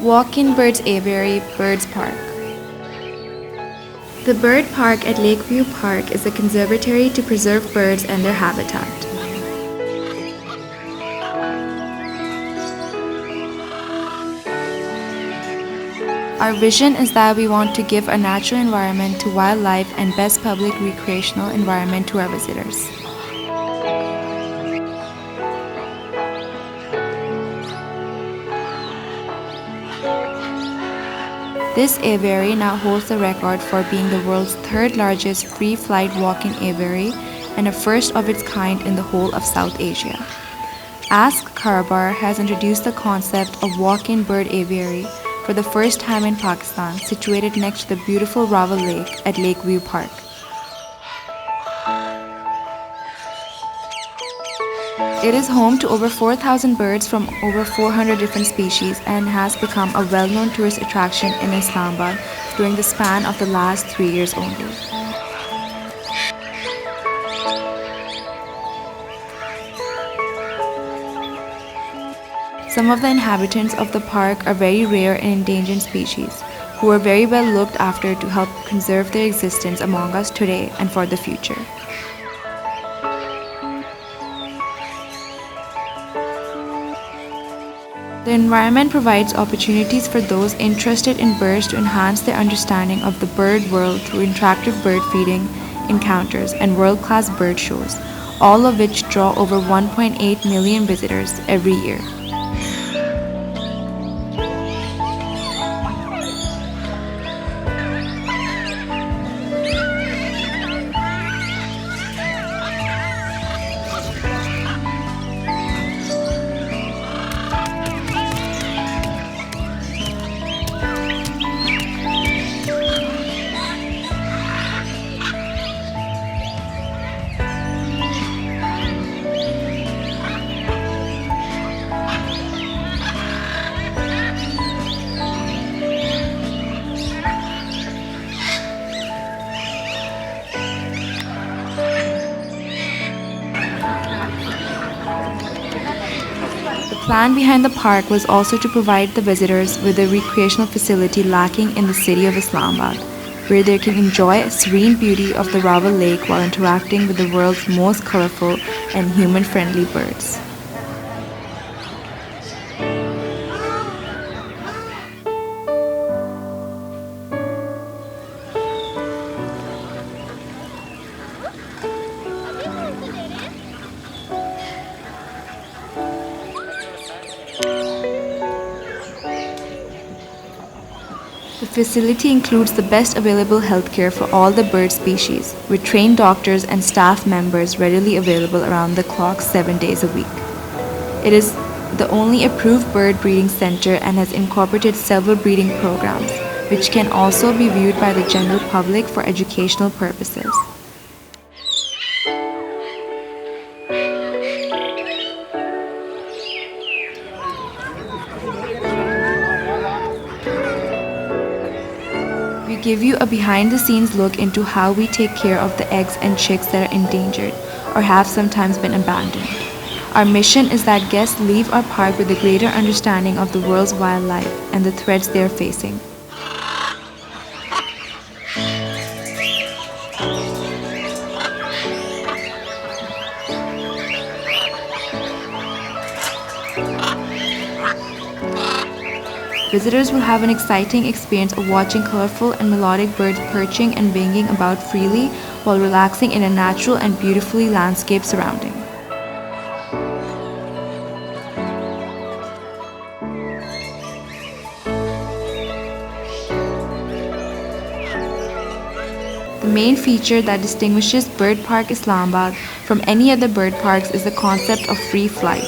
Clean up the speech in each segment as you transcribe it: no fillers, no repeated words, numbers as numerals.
Walk-in Birds Aviary Birds Park. The Bird Park at Lakeview Park is a conservatory to preserve birds and their habitat. Our vision is that we want to give a natural environment to wildlife and best public recreational environment to our visitors. This aviary now holds the record for being the world's third largest free-flight walk-in aviary and a first of its kind in the whole of South Asia. Ask Karabar has introduced the concept of walk-in bird aviary for the first time in Pakistan, situated next to the beautiful Rawal Lake at Lakeview Park. It is home to over 4,000 birds from over 400 different species and has become a well-known tourist attraction in Islamabad during the span of the last 3 years only. Some of the inhabitants of the park are very rare and endangered species, who are very well looked after to help conserve their existence among us today and for the future. The environment provides opportunities for those interested in birds to enhance their understanding of the bird world through interactive bird feeding encounters and world-class bird shows, all of which draw over 1.8 million visitors every year. The plan behind the park was also to provide the visitors with a recreational facility lacking in the city of Islamabad, where they can enjoy a serene beauty of the Rawal Lake while interacting with the world's most colorful and human-friendly birds. The facility includes the best available healthcare for all the bird species, with trained doctors and staff members readily available around the clock 7 days a week. It is the only approved bird breeding center and has incorporated several breeding programs, which can also be viewed by the general public for educational purposes. We give you a behind-the-scenes look into how we take care of the eggs and chicks that are endangered or have sometimes been abandoned. Our mission is that guests leave our park with a greater understanding of the world's wildlife and the threats they are facing. Visitors will have an exciting experience of watching colorful and melodic birds perching and winging about freely while relaxing in a natural and beautifully landscaped surrounding. The The main feature that distinguishes Bird Park Islamabad from any other bird parks is the concept of free flight.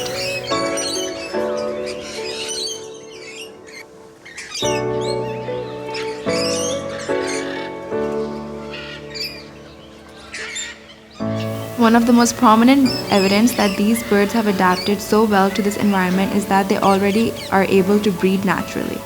One of the most prominent evidence that these birds have adapted so well to this environment is that they already are able to breed naturally.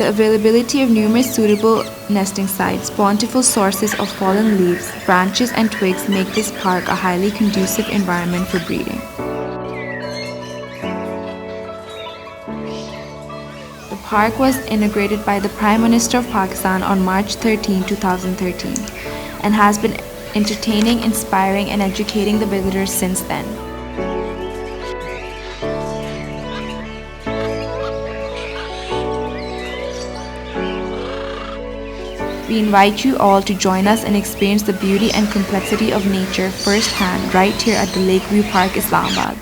The availability of numerous suitable nesting sites, bountiful sources of fallen leaves, branches, and twigs make this park a highly conducive environment for breeding. The park was inaugurated by the Prime Minister of Pakistan on March 13, 2013, and has been entertaining, inspiring, and educating the visitors since then. We invite you all to join us and experience the beauty and complexity of nature firsthand right here at the Lakeview Park, Islamabad.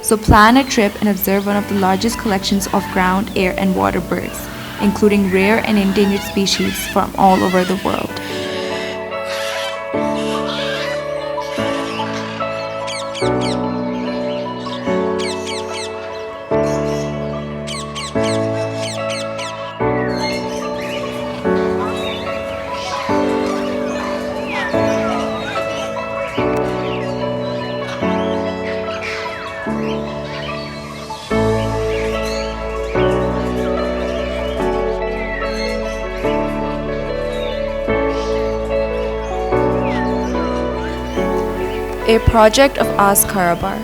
So plan a trip and observe one of the largest collections of ground, air, and water birds, including rare and endangered species from all over the world. A project of Ask Karabar.